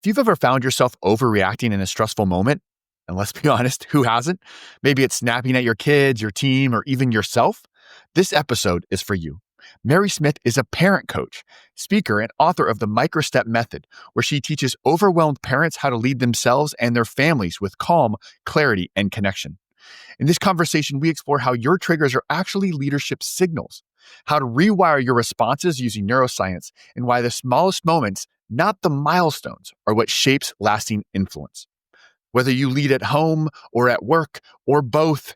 you've ever found yourself overreacting in a stressful moment, and let's be honest, who hasn't? Maybe it's snapping at your kids, your team, or even yourself. This episode is for you. Mary Smith is a parent coach, speaker, and author of the Microstep Method, where she teaches overwhelmed parents how to lead themselves and their families with calm, clarity, and connection. In this conversation, we explore how your triggers are actually leadership signals, how to rewire your responses using neuroscience, and why the smallest moments, not the milestones, are what shapes lasting influence. Whether you lead at home or at work or both,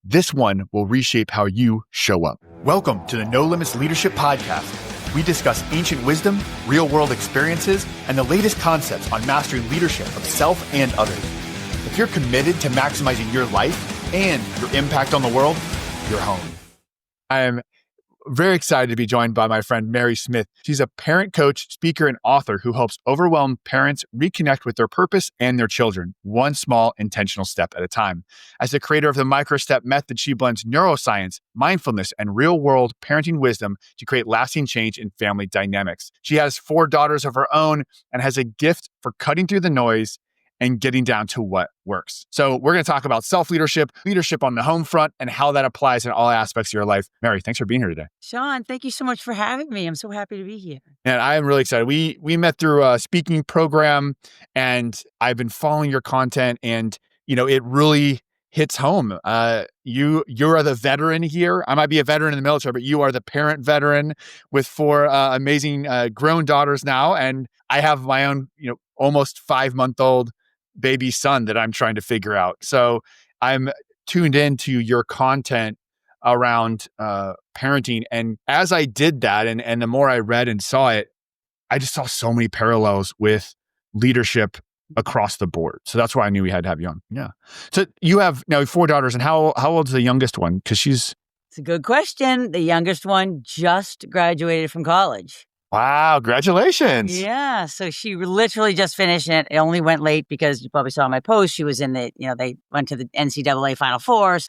this one will reshape how you show up. Welcome to the No Limits Leadership Podcast. We discuss ancient wisdom, real-world experiences, and the latest concepts on mastering leadership of self and others. If you're committed to maximizing your life and your impact on the world, you're home. I am very excited to be joined by my friend Mary Smith. She's a parent coach, speaker, and author who helps overwhelmed parents reconnect with their purpose and their children, one small intentional step at a time. As the creator of the Microstep Method, she blends neuroscience, mindfulness, and real-world parenting wisdom to create lasting change in family dynamics. She has 4 daughters of her own and has a gift for cutting through the noise and getting down to what works. So we're going to talk about self-leadership, leadership on the home front, and how that applies in all aspects of your life. Mary, thanks for being here today. Sean, thank you so much for having me. I'm so happy to be here. And I am really excited. We met through a speaking program, and I've been following your content, and it really hits home. You are the veteran here. I might be a veteran in the military, but you are the parent veteran with 4 amazing grown daughters now, and I have my own almost 5-month-old baby son that I'm trying to figure out. So I'm tuned into your content around parenting. And as I did that, and the more I read and saw it, I just saw so many parallels with leadership across the board. So that's why I knew we had to have you on. Yeah. So you have now 4 daughters, and how old is the youngest one? Because it's a good question. The youngest one just graduated from college. Wow, congratulations. Yeah, so she literally just finished it. It only went late because you probably saw my post. She was in they went to the NCAA Final Fours.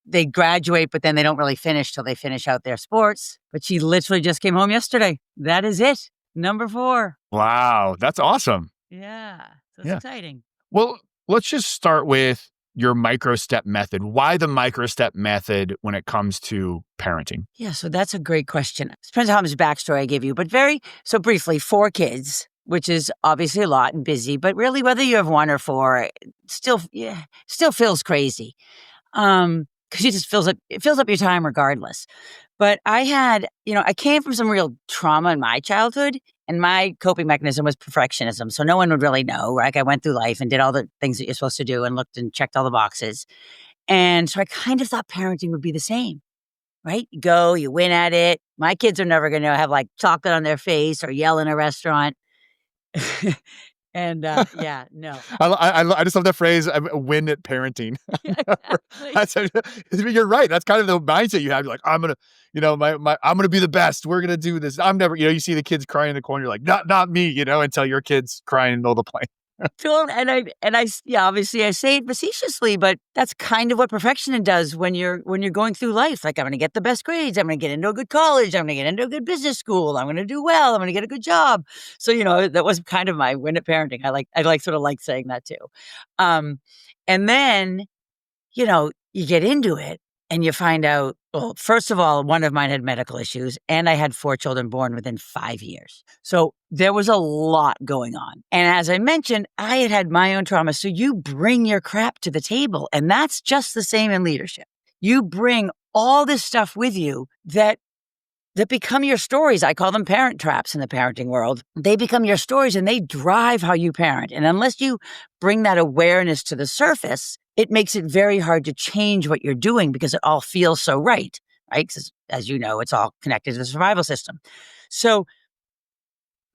They graduate, but then they don't really finish till they finish out their sports. But she literally just came home yesterday. That is it. Number 4. Wow, that's awesome. Yeah, so it's exciting. Well, let's just start with your Microstep Method. Why the Microstep Method when it comes to parenting? Yeah, so that's a great question. It depends on how much backstory I give you, but so briefly, 4 kids, which is obviously a lot and busy, but really whether you have 1 or 4, it still feels crazy. Because it fills up your time regardless. But I had, I came from some real trauma in my childhood, and my coping mechanism was perfectionism. So no one would really know. Like I went through life and did all the things that you're supposed to do and looked and checked all the boxes. And so I kind of thought parenting would be the same, right? You go, you win at it. My kids are never going to have like chocolate on their face or yell in a restaurant. And no. I just love that phrase, win at parenting. You're right. That's kind of the mindset you have. You're like, I'm going to, I'm going to be the best. We're going to do this. I'm never, you see the kids crying in the corner. You're like, not me, until your kid's crying in the middle of the plane. Obviously I say it facetiously, but that's kind of what perfection does when you're going through life. Like I'm going to get the best grades. I'm going to get into a good college. I'm going to get into a good business school. I'm going to do well. I'm going to get a good job. So, that was kind of my win at parenting. I sort of like saying that too. And then, you get into it and you find out, well, first of all, one of mine had medical issues and I had 4 children born within 5 years. So there was a lot going on. And as I mentioned, I had my own trauma. So you bring your crap to the table, and that's just the same in leadership. You bring all this stuff with you that become your stories. I call them parent traps in the parenting world. They become your stories and they drive how you parent. And unless you bring that awareness to the surface, it makes it very hard to change what you're doing because it all feels so right? Because as you know, it's all connected to the survival system. So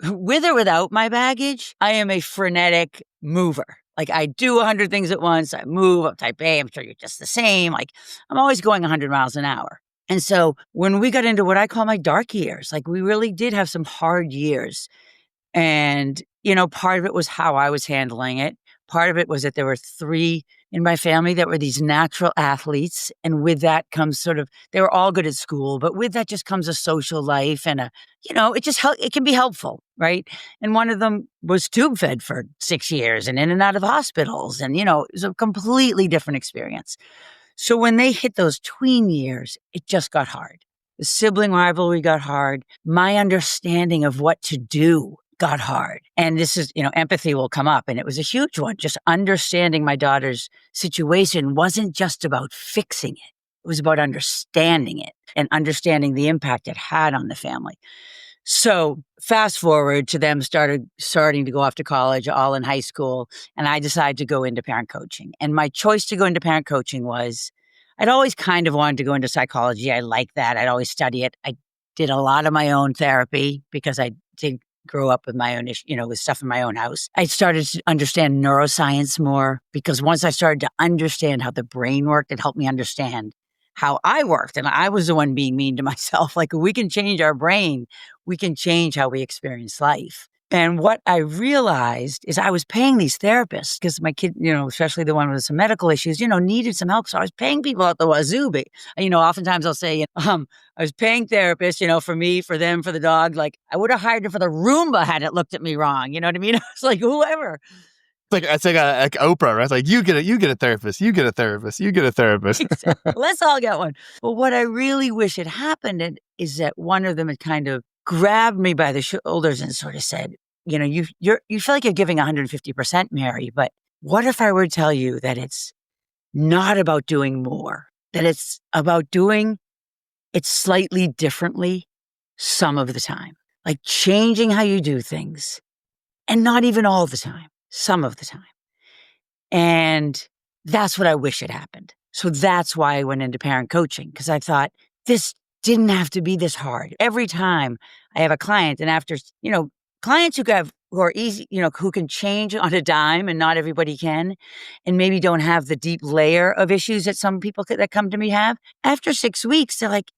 with or without my baggage, I am a frenetic mover. Like I do 100 things at once. I move. I'm type A. I'm sure you're just the same. Like I'm always going 100 miles an hour. And so when we got into what I call my dark years, like we really did have some hard years. And, part of it was how I was handling it. part of it was that there were 3 in my family that were these natural athletes. And with that comes they were all good at school, but with that just comes a social life and it can be helpful, right? And one of them was tube fed for 6 years and in and out of hospitals. And, it was a completely different experience. So when they hit those tween years, it just got hard. The sibling rivalry got hard. My understanding of what to do got hard. And this is, empathy will come up. And it was a huge one. Just understanding my daughter's situation wasn't just about fixing it. It was about understanding it and understanding the impact it had on the family. So fast forward to them starting to go off to college, all in high school. And I decided to go into parent coaching. And my choice to go into parent coaching was, I'd always kind of wanted to go into psychology. I like that. I'd always study it. I did a lot of my own therapy because I did grow up with my own with stuff in my own house. I started to understand neuroscience more because once I started to understand how the brain worked, it helped me understand how I worked. And I was the one being mean to myself. Like, we can change our brain. We can change how we experience life. And what I realized is I was paying these therapists because my kid, especially the one with some medical issues, needed some help. So I was paying people out the wazoo. But, oftentimes I'll say, I was paying therapists, for me, for them, for the dog. Like, I would have hired her for the Roomba had it looked at me wrong. You know what I mean? It's like, whoever. It's like Oprah, right? It's like, you get a therapist, you get a therapist, you get a therapist. Exactly. Let's all get one. But what I really wish had happened is that one of them had kind of grabbed me by the shoulders and sort of said, you feel like you're giving 150%, Mary, but what if I were to tell you that it's not about doing more, that it's about doing it slightly differently some of the time, like changing how you do things, and not even all the time, some of the time. And that's what I wish had happened. So that's why I went into parent coaching, because I thought this didn't have to be this hard. Every time I have a client, and after, clients who are easy, who can change on a dime, and not everybody can, and maybe don't have the deep layer of issues that some people that come to me have. After 6 weeks, they're like,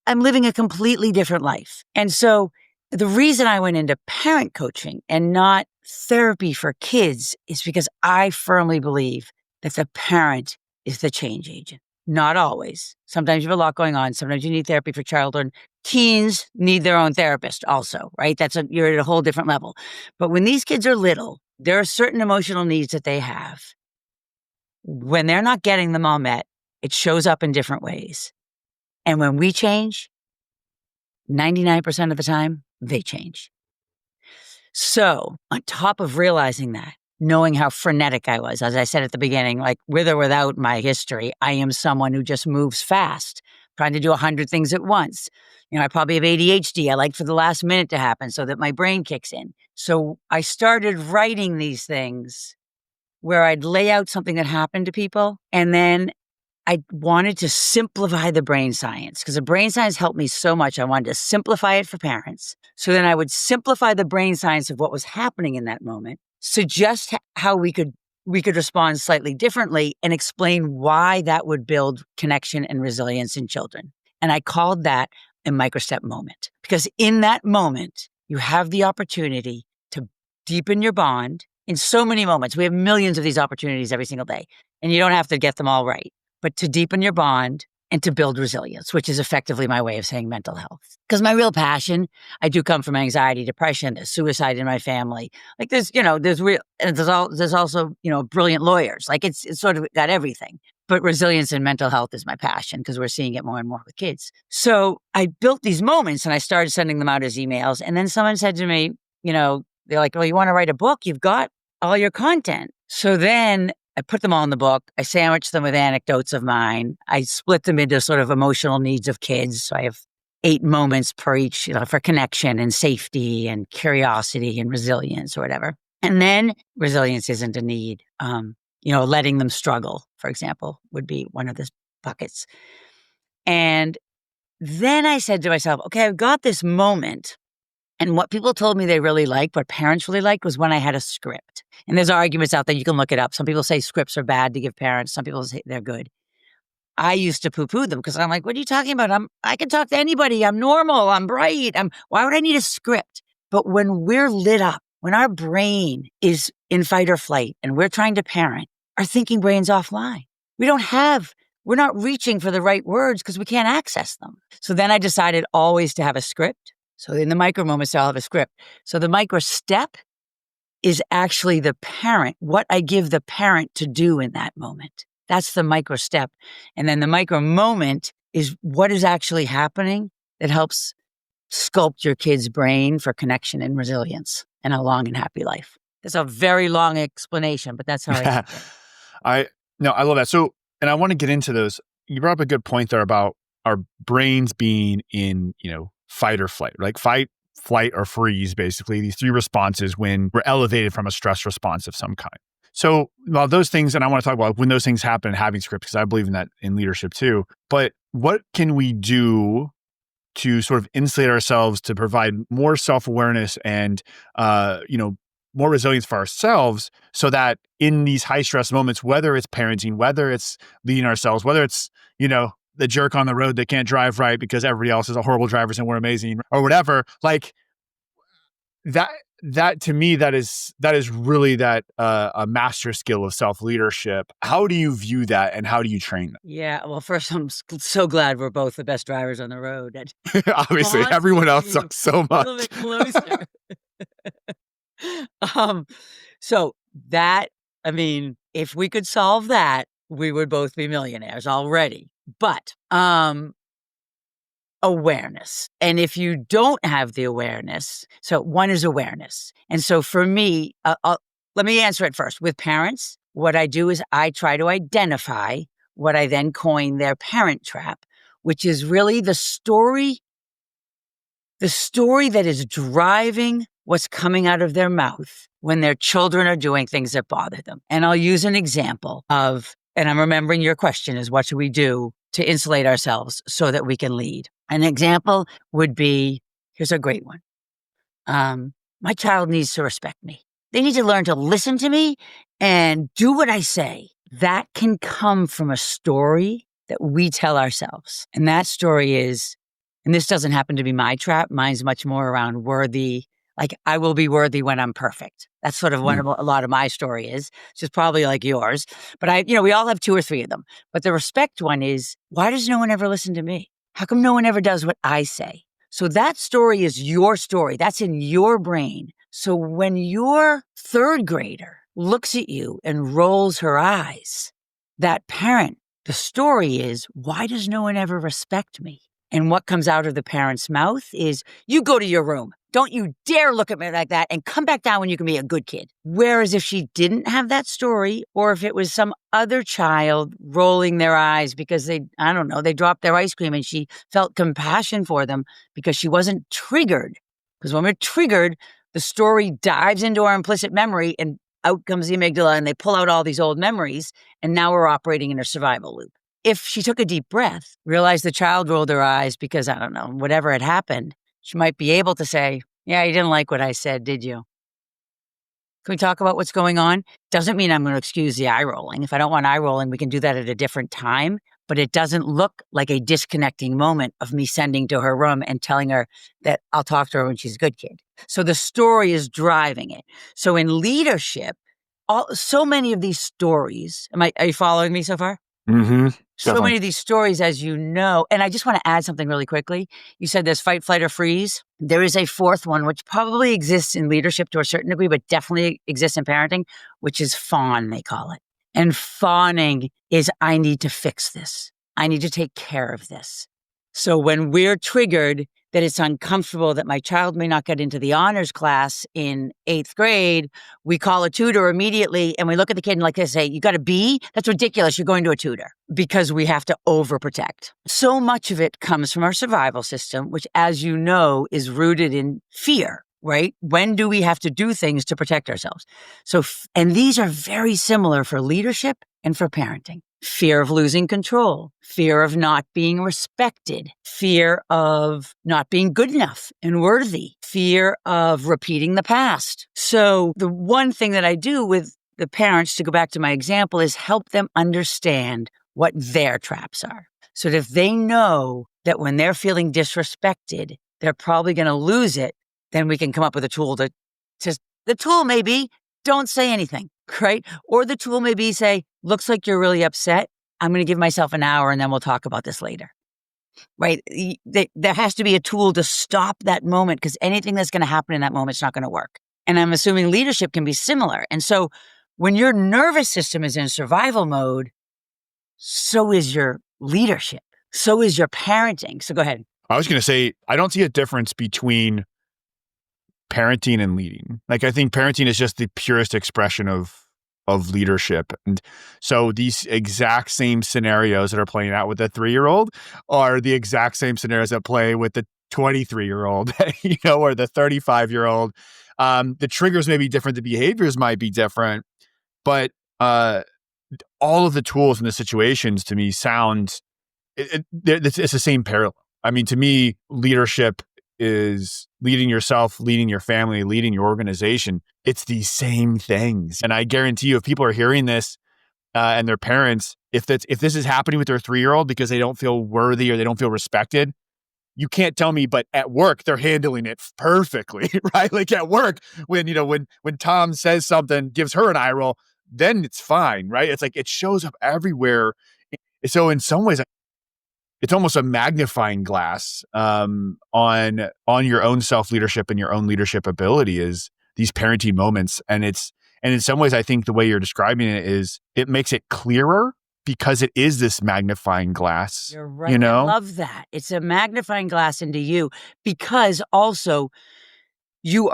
I'm living a completely different life. And so the reason I went into parent coaching and not therapy for kids is because I firmly believe that the parent is the change agent. Not always. Sometimes you have a lot going on. Sometimes you need therapy for children. Teens need their own therapist also, right? You're at a whole different level. But when these kids are little, there are certain emotional needs that they have. When they're not getting them all met, it shows up in different ways. And when we change, 99% of the time, they change. So on top of realizing that, knowing how frenetic I was, as I said at the beginning, like with or without my history, I am someone who just moves fast, trying to do 100 things at once. I probably have ADHD. I like for the last minute to happen so that my brain kicks in. So I started writing these things where I'd lay out something that happened to people, and then I wanted to simplify the brain science because the brain science helped me so much. I wanted to simplify it for parents. So then I would simplify the brain science of what was happening in that moment, suggest how we could respond slightly differently, and explain why that would build connection and resilience in children. And I called that a microstep moment, because in that moment, you have the opportunity to deepen your bond in so many moments. We have millions of these opportunities every single day, and you don't have to get them all right, but to deepen your bond and to build resilience, which is effectively my way of saying mental health. Because my real passion, I do come from anxiety, depression, there's suicide in my family. Like there's also, brilliant lawyers. Like it's sort of got everything. But resilience and mental health is my passion because we're seeing it more and more with kids. So I built these moments and I started sending them out as emails. And then someone said to me, they're like, well, you want to write a book? You've got all your content. So then I put them all in the book. I sandwiched them with anecdotes of mine. I split them into sort of emotional needs of kids. So I have 8 moments per each, for connection and safety and curiosity and resilience or whatever. And then resilience isn't a need. Letting them struggle, for example, would be one of the buckets. And then I said to myself, okay, I've got this moment. And what people told me they really liked, what parents really liked, was when I had a script. And there's arguments out there. You can look it up. Some people say scripts are bad to give parents. Some people say they're good. I used to poo-poo them because I'm like, what are you talking about? I can talk to anybody. I'm normal. I'm bright. Why would I need a script? But when we're lit up when our brain is in fight or flight and we're trying to parent, our thinking brain's offline. We're not reaching for the right words because we can't access them. So then I decided always to have a script. So in the micro moments, I'll have a script. So the micro step is actually the parent, what I give the parent to do in that moment. That's the micro step. And then the micro moment is what is actually happening that helps sculpt your kid's brain for connection and resilience and a long and happy life. That's a very long explanation, but that's how I see it. I love that. So, and I want to get into those. You brought up a good point there about our brains being in, fight or flight, like fight, flight, or freeze, basically, these three responses when we're elevated from a stress response of some kind. So, well, those things, and I want to talk about when those things happen, having scripts, because I believe in that in leadership too. But what can we do to sort of insulate ourselves to provide more self-awareness and, more resilience for ourselves so that in these high stress moments, whether it's parenting, whether it's leading ourselves, whether it's, the jerk on the road that can't drive right because everybody else is a horrible drivers and we're amazing or whatever, like that to me, that is really a master skill of self-leadership. How do you view that and how do you train that? Yeah. Well, first, I'm so glad we're both the best drivers on the road. And Obviously, everyone else sucks so much. a little bit closer. So that, if we could solve that, we would both be millionaires already. But awareness. And if you don't have the awareness, so one is awareness. And so for me, let me answer it first. With parents, what I do is I try to identify what I then coin their parent trap, which is really the story that is driving what's coming out of their mouth when their children are doing things that bother them. And I'll use an example and I'm remembering your question is, what should we do to insulate ourselves so that we can lead? An example would be, here's a great one. My child needs to respect me. They need to learn to listen to me and do what I say. That can come from a story that we tell ourselves. And that story is, and this doesn't happen to be my trap. Mine's much more around worthy. Like, I will be worthy when I'm perfect. That's sort of a lot of my story is, which is probably like yours. But we all have two or three of them. But the respect one is, why does no one ever listen to me? How come no one ever does what I say? So that story is your story. That's in your brain. So when your third grader looks at you and rolls her eyes, that parent, the story is, why does no one ever respect me? And what comes out of the parent's mouth is, you go to your room. Don't you dare look at me like that and come back down when you can be a good kid. Whereas if she didn't have that story, or if it was some other child rolling their eyes because they dropped their ice cream and she felt compassion for them because she wasn't triggered. Because when we're triggered, the story dives into our implicit memory and out comes the amygdala and they pull out all these old memories. And now we're operating in a survival loop. If she took a deep breath, realized the child rolled her eyes because, whatever had happened, she might be able to say, yeah, you didn't like what I said, did you? Can we talk about what's going on? Doesn't mean I'm going to excuse the eye rolling. If I don't want eye rolling, we can do that at a different time. But it doesn't look like a disconnecting moment of me sending to her room and telling her that I'll talk to her when she's a good kid. So the story is driving it. So in leadership, so many of these stories, are you following me so far? Mm-hmm. So many of these stories, as you know, and I just want to add something really quickly. You said there's fight, flight, or freeze. There is a fourth one, which probably exists in leadership to a certain degree, but definitely exists in parenting, which is fawn, they call it. And fawning is, I need to fix this. I need to take care of this. So when we're triggered that it's uncomfortable that my child may not get into the honors class in 8th grade, we call a tutor immediately and we look at the kid and like they say, you got a B? That's ridiculous. You're going to a tutor, because we have to overprotect. So much of it comes from our survival system, which, as you know, is rooted in fear, right? When do we have to do things to protect ourselves? So, and these are very similar for leadership and for parenting. Fear of losing control, fear of not being respected, fear of not being good enough and worthy, fear of repeating the past. So the one thing that I do with the parents, to go back to my example, is help them understand what their traps are. So that if they know that when they're feeling disrespected, they're probably going to lose it, then we can come up with a tool to The tool may be, don't say anything, right? Or the tool may be, say, looks like you're really upset. I'm going to give myself an hour and then we'll talk about this later, right? There has to be a tool to stop that moment, because anything that's going to happen in that moment is not going to work. And I'm assuming leadership can be similar. And so when your nervous system is in survival mode, so is your leadership. So is your parenting. So go ahead. I was going to say, I don't see a difference between parenting and leading. Like, I think parenting is just the purest expression of leadership. And so these exact same scenarios that are playing out with the 3-year-old are the exact same scenarios that play with the 23-year-old, or the 35-year-old. The triggers may be different, the behaviors might be different, but all of the tools in the situations to me sound, it's the same parallel. I mean, to me, leadership is leading yourself, leading your family, leading your organization. It's these same things. And I guarantee you, if people are hearing this and their parents, if this is happening with their 3-year-old because they don't feel worthy or they don't feel respected, you can't tell me, but at work, they're handling it perfectly, right? Like at work, when Tom says something, gives her an eye roll, then it's fine, right? It's like it shows up everywhere. So in some ways, it's almost a magnifying glass on your own self-leadership and your own leadership ability is these parenting moments. And in some ways, I think the way you're describing it is it makes it clearer because it is this magnifying glass. You're right. I love that. It's a magnifying glass into you, because also you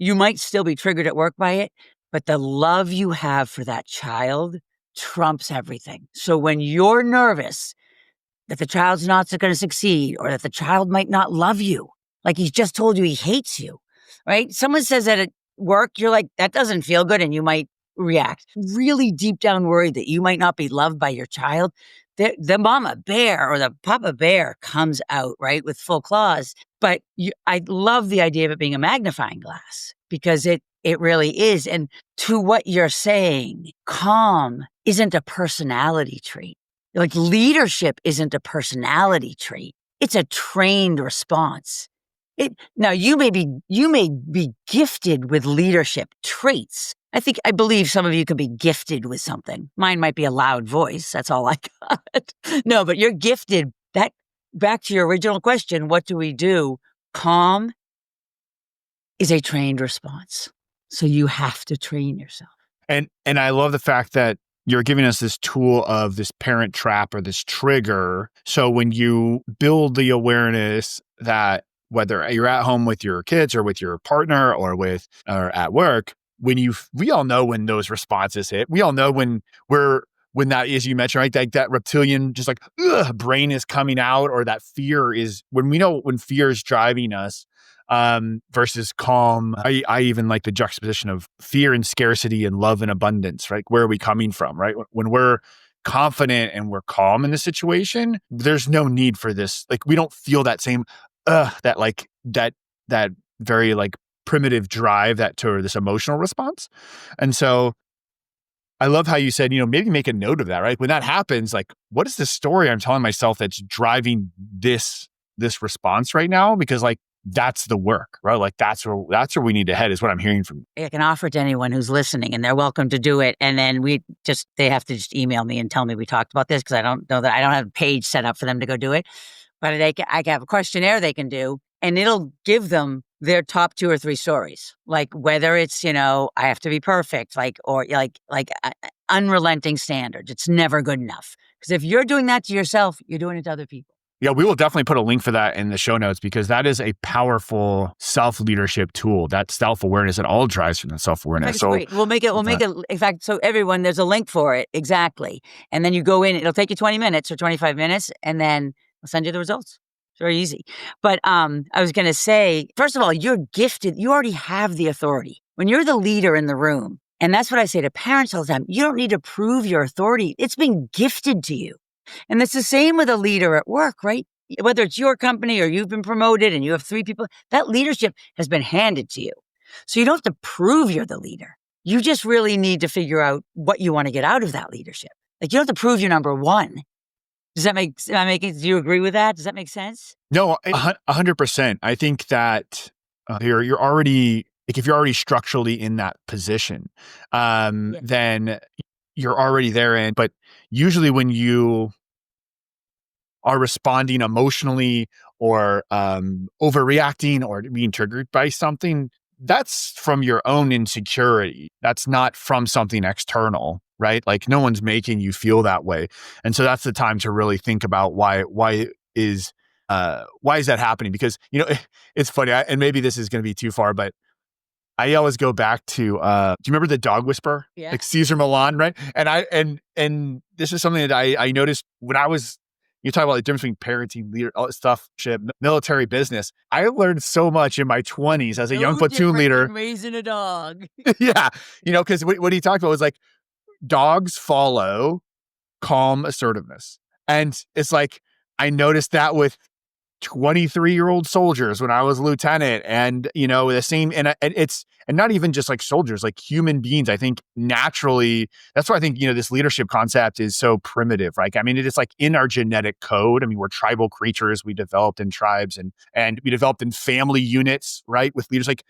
might still be triggered at work by it, but the love you have for that child trumps everything. So when you're nervous that the child's not going to succeed, or that the child might not love you, like he's just told you he hates you, right? Someone says that at work, you're like, that doesn't feel good, and you might react. Really deep down worried that you might not be loved by your child. The mama bear or the papa bear comes out, right, with full claws. But I love the idea of it being a magnifying glass, because it really is. And to what you're saying, calm isn't a personality trait. Like leadership isn't a personality trait. It's a trained response. Now you may be gifted with leadership traits. I believe some of you could be gifted with something. Mine might be a loud voice. That's all I got. No, but you're gifted. That, back to your original question, what do we do? Calm is a trained response. So you have to train yourself. And I love the fact that you're giving us this tool of this parent trap or this trigger. So when you build the awareness that whether you're at home with your kids or with your partner or at work, we all know when those responses hit. We all know when that is, you mentioned, right? Like that reptilian, just like brain is coming out, or that fear is, when we know when fear is driving us, versus calm. I even like the juxtaposition of fear and scarcity and love and abundance, right? Where are we coming from, right? When we're confident and we're calm in the situation, there's no need for this. Like, we don't feel that same, that very like primitive drive to this emotional response. And so I love how you said, maybe make a note of that, right? When that happens, like, what is the story I'm telling myself that's driving this response right now? Because like, that's the work, right? Like that's where we need to head, is what I'm hearing from you. I can offer to anyone who's listening, and they're welcome to do it. And then they have to just email me and tell me we talked about this, because I don't have a page set up for them to go do it. But I have a questionnaire they can do, and it'll give them their top 2 or 3 stories. Like whether it's, I have to be perfect, or unrelenting standards. It's never good enough. Because if you're doing that to yourself, you're doing it to other people. Yeah, we will definitely put a link for that in the show notes, because that is a powerful self-leadership tool. That self-awareness, it all drives from that self-awareness. So great. We'll make it, in fact, so everyone, there's a link for it. Exactly. And then you go in, it'll take you 20 minutes or 25 minutes, and then I'll send you the results. It's very easy. But I was going to say, first of all, you're gifted. You already have the authority. When you're the leader in the room, and that's what I say to parents all the time, you don't need to prove your authority. It's been gifted to you. And it's the same with a leader at work, right? Whether it's your company or you've been promoted and you have 3 people, that leadership has been handed to you. So you don't have to prove you're the leader. You just really need to figure out what you want to get out of that leadership. Like, you don't have to prove you're number 1. Do you agree with that? Does that make sense? No, 100%. I think that you're already like if you're already structurally in that position, then you're already therein. But usually when you are responding emotionally or overreacting or being triggered by something, that's from your own insecurity. That's not from something external, right? Like no one's making you feel that way. And so that's the time to really think about why is that happening? Because, it's funny, and maybe this is going to be too far, but I always go back to, do you remember the dog whisperer? Yeah. Like Caesar Milan, right? And this is something that I noticed when you talk about the difference between parenting, leader, all that stuff, military business. I learned so much in my 20s as a young platoon leader. Raising a dog. Yeah. Because what he talked about was like, dogs follow calm assertiveness. And it's like, I noticed that with 23-year-old soldiers when I was a lieutenant, and the same, and not even just like soldiers, like human beings. I think naturally, that's why I think this leadership concept is so primitive, right? I mean, it is like in our genetic code. I mean, we're tribal creatures. We developed in tribes, and we developed in family units, right? With leaders, like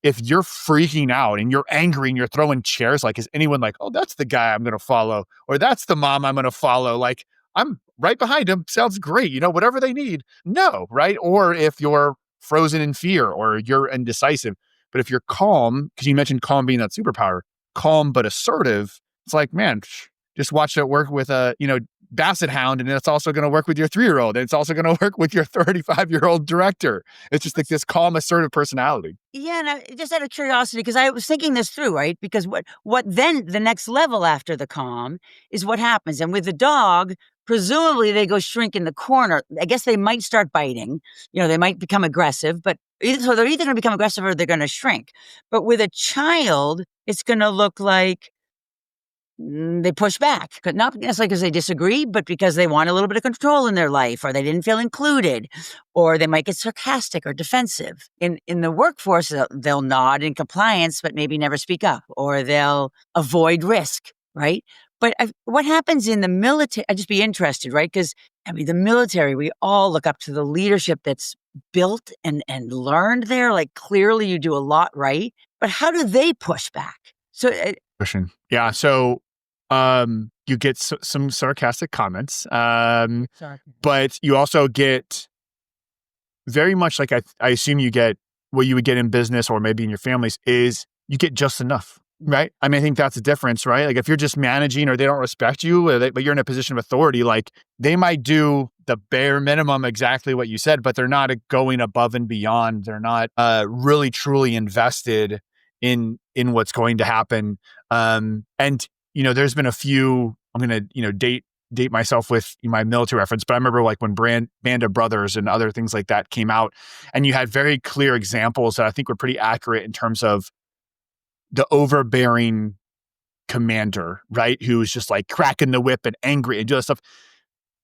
if you're freaking out and you're angry and you're throwing chairs, like is anyone like, oh, that's the guy I'm going to follow, or that's the mom I'm going to follow? Like, I'm right behind him. Sounds great. Whatever they need. No, right? Or if you're frozen in fear or you're indecisive. But if you're calm, because you mentioned calm being that superpower, calm but assertive, it's like, man, just watch it work with a, basset hound, and it's also going to work with your 3-year-old. And it's also going to work with your 35-year-old director. It's just like this calm, assertive personality. Yeah, and just out of curiosity, because I was thinking this through, right? Because what then the next level after the calm is what happens. And with the dog, presumably they go shrink in the corner. I guess they might start biting. They might become aggressive, but so they're either going to become aggressive or they're going to shrink. But with a child, it's going to look like they push back, not necessarily because they disagree, but because they want a little bit of control in their life, or they didn't feel included, or they might get sarcastic or defensive. In the workforce, they'll nod in compliance, but maybe never speak up, or they'll avoid risk, right? But what happens in the military, I'd just be interested, right? Because, the military, we all look up to the leadership that's built and learned there. Like, clearly you do a lot right, but how do they push back? So, yeah. So, you get some sarcastic comments, but you also get very much like I assume you get what you would get in business or maybe in your families is you get just enough, right? I mean, I think that's the difference, right? Like if you're just managing or they don't respect you, but you're in a position of authority, like they might do the bare minimum, exactly what you said, but they're not going above and beyond. They're not really truly invested in what's going to happen. And there's been a few, I'm going to, date myself with my military reference, but I remember like when Band of Brothers and other things like that came out, and you had very clear examples that I think were pretty accurate in terms of the overbearing commander, right? Who was just like cracking the whip and angry and doing stuff.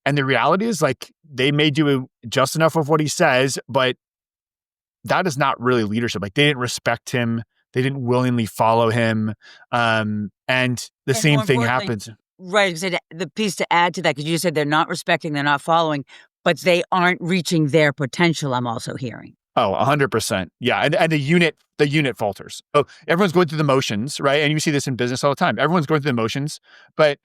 And the reality is like, they may do just enough of what he says, but that is not really leadership. Like they didn't respect him. They didn't willingly follow him. And the same thing happens. Right. The piece to add to that, because you said they're not respecting, they're not following, but they aren't reaching their potential, I'm also hearing. Oh, 100%. Yeah. And the unit falters. Oh, everyone's going through the motions, right? And you see this in business all the time. Everyone's going through the motions, but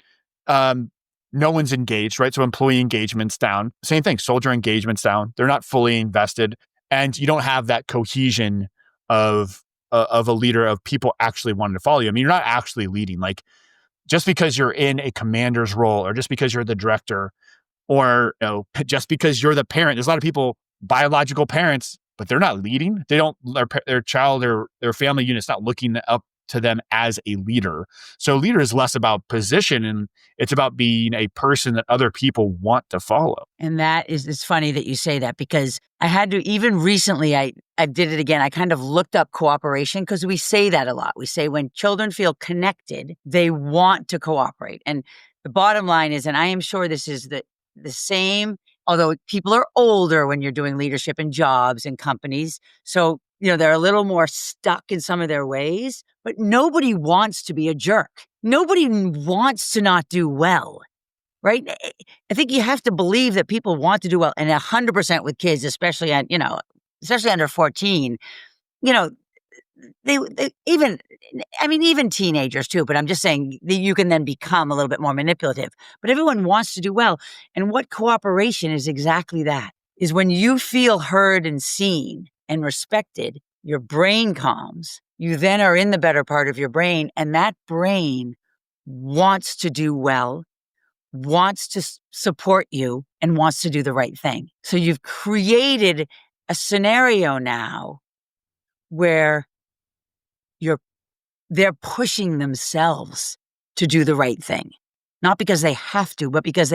no one's engaged, right? So employee engagement's down. Same thing, soldier engagement's down. They're not fully invested. And you don't have that cohesion of a leader, of people actually wanting to follow you. I mean, you're not actually leading. Like just because you're in a commander's role, or just because you're the director, or just because you're the parent. There's a lot of people, biological parents, but they're not leading. They don't, their child or their family unit's not looking up to them as a leader. So leader is less about position, and it's about being a person that other people want to follow. And it's funny that you say that, because I had to, even recently, I did it again. I kind of looked up cooperation, because we say that a lot. We say when children feel connected, they want to cooperate. And the bottom line is, and I am sure this is the same, although people are older when you're doing leadership in jobs and companies. So, they're a little more stuck in some of their ways, but nobody wants to be a jerk. Nobody wants to not do well, right? I think you have to believe that people want to do well, and 100% with kids, especially under 14, they even, I mean, even teenagers too, but I'm just saying that you can then become a little bit more manipulative. But everyone wants to do well. And what cooperation is exactly that, is when you feel heard and seen and respected, your brain calms. You then are in the better part of your brain, and that brain wants to do well, wants to support you, and wants to do the right thing. So you've created a scenario now where they're pushing themselves to do the right thing, not because they have to, but because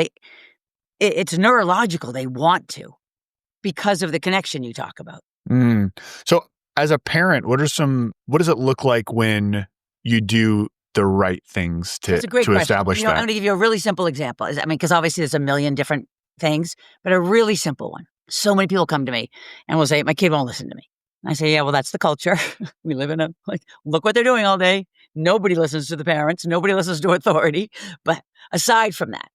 it's neurological. They want to, because of the connection you talk about. So as a parent, what does it look like when you do the right things to establish that? I'm going to give you a really simple example. Because obviously there's a million different things, but a really simple one. So many people come to me and will say, my kid won't listen to me. And I say, yeah, well, that's the culture. We live in look what they're doing all day. Nobody listens to the parents. Nobody listens to authority. But aside from that,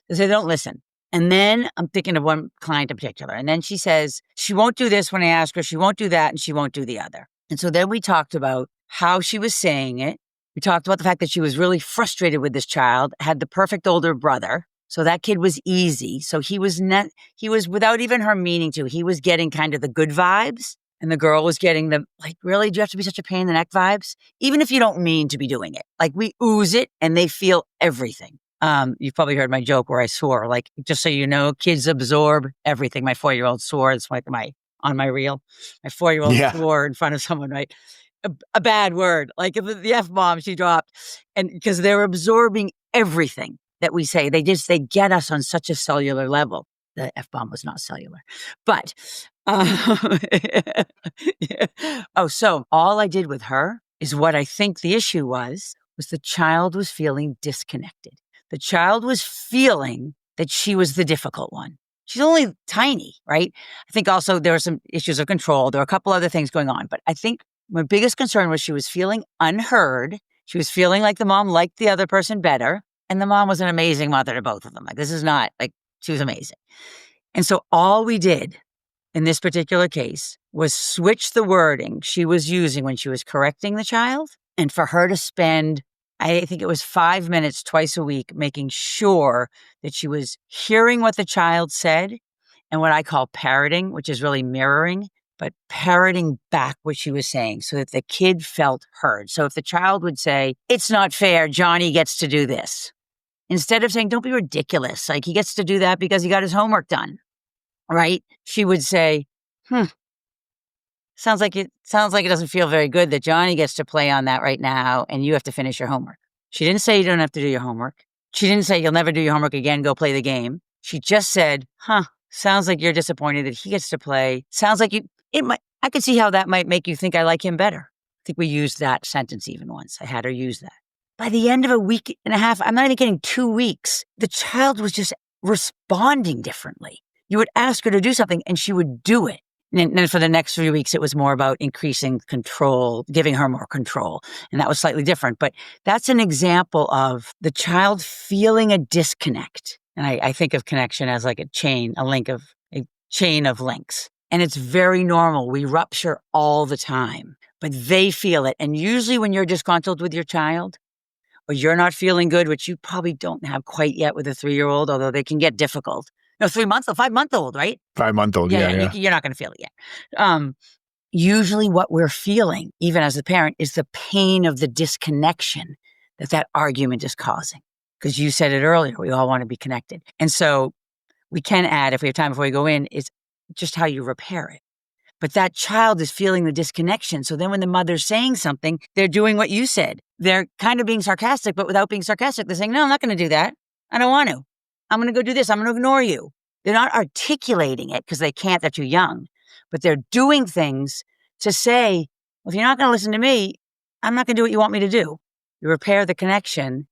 they say they don't listen. And then I'm thinking of one client in particular. And then she says, she won't do this when I ask her. She won't do that. And she won't do the other. And so then we talked about how she was saying it. We talked about the fact that she was really frustrated with this child, had the perfect older brother. So that kid was easy. So he was without even her meaning to, he was getting kind of the good vibes. And the girl was getting the, really, do you have to be such a pain in the neck vibes? Even if you don't mean to be doing it. We ooze it and they feel everything. You've probably heard my joke where I swore, just so you know, kids absorb everything. My 4-year-old swore. It's on my reel. My 4-year-old swore in front of someone, right? A bad word, the F-bomb she dropped. And because they're absorbing everything that we say, they get us on such a cellular level. The F-bomb was not cellular, but, so all I did with her is what I think the issue was the child was feeling disconnected. The child was feeling that she was the difficult one. She's only tiny, right? I think also there were some issues of control. There were a couple other things going on, but I think my biggest concern was she was feeling unheard. She was feeling like the mom liked the other person better. And the mom was an amazing mother to both of them. This is not she was amazing. And so all we did in this particular case was switch the wording she was using when she was correcting the child, and for her to spend, I think it was 5 minutes twice a week, making sure that she was hearing what the child said and what I call parroting, which is really mirroring, but parroting back what she was saying so that the kid felt heard. So if the child would say, it's not fair, Johnny gets to do this, instead of saying, don't be ridiculous, he gets to do that because he got his homework done, right? She would say, sounds like it doesn't feel very good that Johnny gets to play on that right now and you have to finish your homework. She didn't say you don't have to do your homework. She didn't say you'll never do your homework again, go play the game. She just said, sounds like you're disappointed that he gets to play. Sounds like I could see how that might make you think I like him better. I think we used that sentence even once. I had her use that. By the end of a week and a half, I'm not even kidding, 2 weeks, the child was just responding differently. You would ask her to do something and she would do it. And then for the next 3 weeks, it was more about increasing control, giving her more control. And that was slightly different. But that's an example of the child feeling a disconnect. And I think of connection as a chain of links. And it's very normal. We rupture all the time, but they feel it. And usually when you're disgruntled with your child, or you're not feeling good, which you probably don't have quite yet with a 3-year-old, although they can get difficult. No, 5-month-old, right? 5-month-old, yeah. You're not going to feel it yet. Usually what we're feeling, even as a parent, is the pain of the disconnection that argument is causing. Because you said it earlier, we all want to be connected. And so we can add, if we have time before we go in, is just how you repair it. But that child is feeling the disconnection. So then when the mother's saying something, they're doing what you said. They're kind of being sarcastic, but without being sarcastic. They're saying, no, I'm not going to do that. I don't want to. I'm going to go do this. I'm going to ignore you. They're not articulating it because they can't. They're too young. But they're doing things to say, well, if you're not going to listen to me, I'm not going to do what you want me to do. You repair the connection.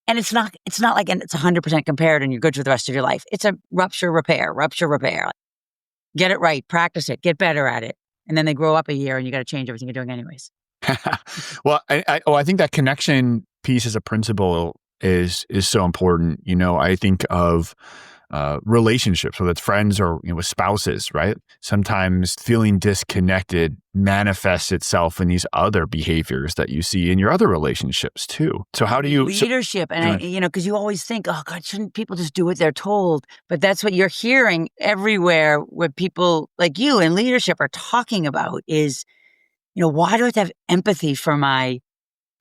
And it's not like it's 100% compared and you're good for the rest of your life. It's a rupture, repair. Get it right, practice it, get better at it. And then they grow up a year and you got to change everything you're doing anyways. Well, I think that connection piece as a principle is so important. I think of relationships, whether it's friends or with spouses, right? Sometimes feeling disconnected manifests itself in these other behaviors that you see in your other relationships too. So how do you leadership? And because you always think, oh God, shouldn't people just do what they're told? But that's what you're hearing everywhere where people like you in leadership are talking about is, why do I have to have empathy for my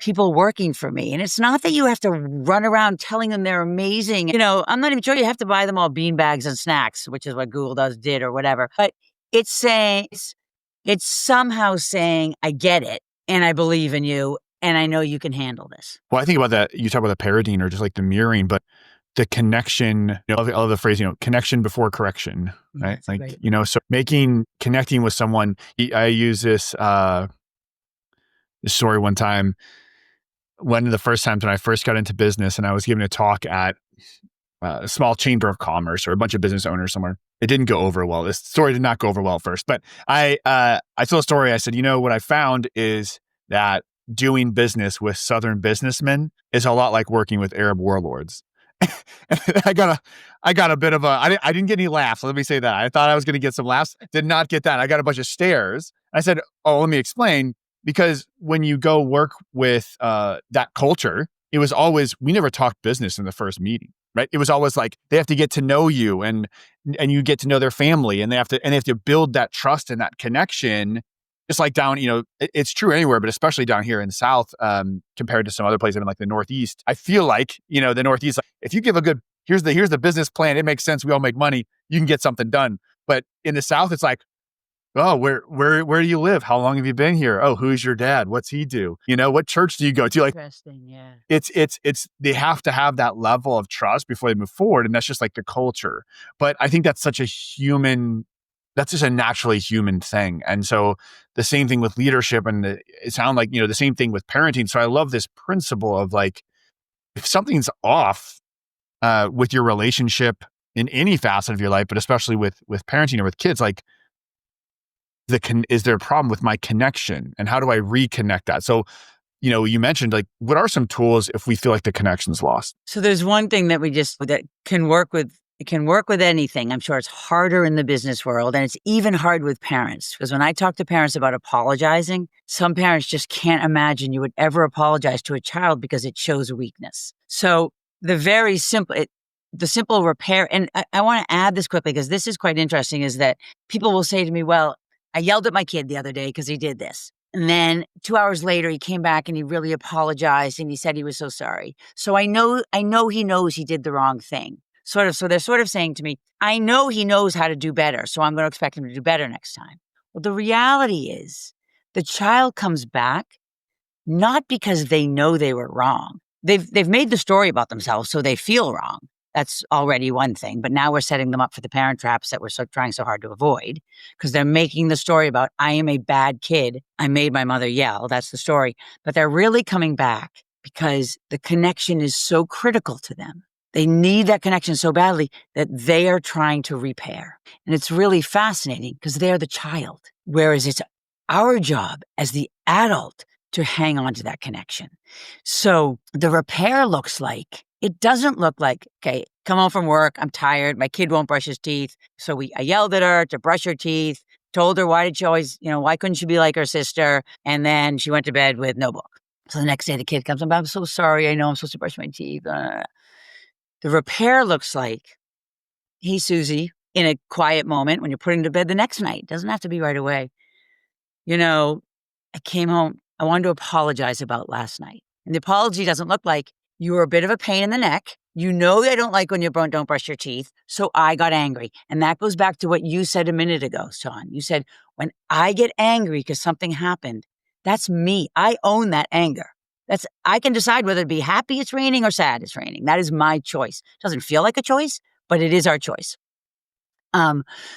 people working for me? And it's not that you have to run around telling them they're amazing. I'm not even sure you have to buy them all bean bags and snacks, which is what Google did or whatever. But it's somehow saying, I get it and I believe in you and I know you can handle this. Well, I think about that. You talk about the parodying or just like the mirroring, but the connection, I love the phrase, connection before correction, right? So connecting with someone. I use this story one time. One of the first times when I first got into business and I was giving a talk at a small chamber of commerce or a bunch of business owners somewhere. It didn't go over well. This story did not go over well first, but I told a story. I said, what I found is that doing business with Southern businessmen is a lot like working with Arab warlords. I got a bit of I didn't get any laughs. Let me say that. I thought I was going to get some laughs. Did not get that. I got a bunch of stares. I said, oh, let me explain. Because when you go work with that culture, it was always, we never talked business in the first meeting, right? It was always like, they have to get to know you and you get to know their family and they have to build that trust and that connection. Just like down, it's true anywhere, but especially down here in the South, compared to some other places in like the Northeast. I feel like, the Northeast, if you give a good, here's the business plan, it makes sense, we all make money, you can get something done. But in the South, it's like, oh, where do you live? How long have you been here? Oh, who's your dad? What's he do? What church do you go to? Like, interesting, yeah. It's they have to have that level of trust before they move forward, and that's just like the culture. But I think that's just a naturally human thing. And so the same thing with leadership, and it sounds like the same thing with parenting. So I love this principle of like, if something's off with your relationship in any facet of your life, but especially with parenting or with kids, like, is there a problem with my connection and how do I reconnect that? So, you mentioned like, what are some tools if we feel like the connection's lost? So there's one thing that that can work with. It can work with anything. I'm sure it's harder in the business world and it's even hard with parents. Because when I talk to parents about apologizing, some parents just can't imagine you would ever apologize to a child because it shows weakness. So the simple repair, and I want to add this quickly because this is quite interesting, is that people will say to me, well, I yelled at my kid the other day because he did this. And then 2 hours later, he came back and he really apologized and he said he was so sorry. So I know he knows he did the wrong thing. So they're sort of saying to me, I know he knows how to do better, so I'm going to expect him to do better next time. Well, the reality is the child comes back not because they know they were wrong. They've made the story about themselves, so they feel wrong. That's already one thing. But now we're setting them up for the parent traps that we're trying so hard to avoid, because they're making the story about, I am a bad kid. I made my mother yell. That's the story. But they're really coming back because the connection is so critical to them. They need that connection so badly that they are trying to repair. And it's really fascinating because they're the child, whereas it's our job as the adult to hang on to that connection. So the repair it doesn't look like, okay, come home from work, I'm tired, my kid won't brush his teeth. So I yelled at her to brush her teeth, told her why couldn't she be like her sister? And then she went to bed with no book. So the next day the kid comes, I'm so sorry, I know I'm supposed to brush my teeth. The repair looks like, hey, Susie, in a quiet moment when you're putting to bed the next night, doesn't have to be right away. I came home, I wanted to apologize about last night. And the apology doesn't look like, you were a bit of a pain in the neck. I don't like when you don't brush your teeth. So I got angry. And that goes back to what you said a minute ago, Sean. You said, when I get angry because something happened, that's me. I own that anger. I can decide whether to be happy it's raining or sad it's raining. That is my choice. It doesn't feel like a choice, but it is our choice.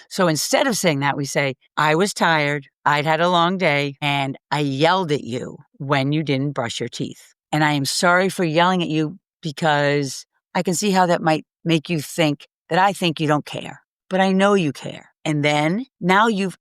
So instead of saying that, we say, I was tired, I'd had a long day, and I yelled at you when you didn't brush your teeth. And I am sorry for yelling at you because I can see how that might make you think that I think you don't care, but I know you care. And then now you've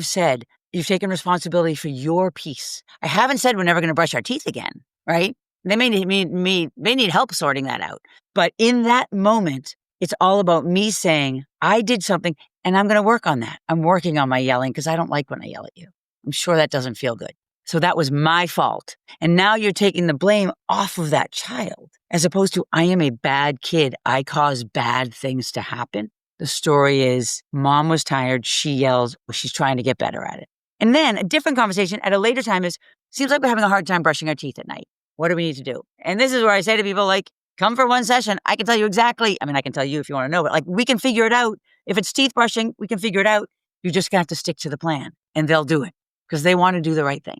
said, you've taken responsibility for your peace. I haven't said we're never going to brush our teeth again, right? They may need help sorting that out. But in that moment, It's all about me saying, I did something and I'm going to work on that. I'm working on my yelling because I don't like when I yell at you. I'm sure that doesn't feel good. So that was my fault. And now you're taking the blame off of that child as opposed to I am a bad kid. I cause bad things to happen. The story is mom was tired. She yells. She's trying to get better at it. And then a different conversation at a later time is, seems like we're having a hard time brushing our teeth at night. What do we need to do? And this is where I say to people like, come for one session. I can tell you exactly. I mean, I can tell you if you want to know, but like we can figure it out. If it's teeth brushing, we can figure it out. You just have to stick to the plan and they'll do it because they want to do the right thing.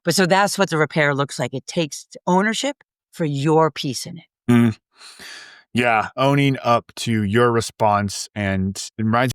But so that's what the repair looks like. It takes ownership for your piece in it. Yeah, owning up to your response. And it reminds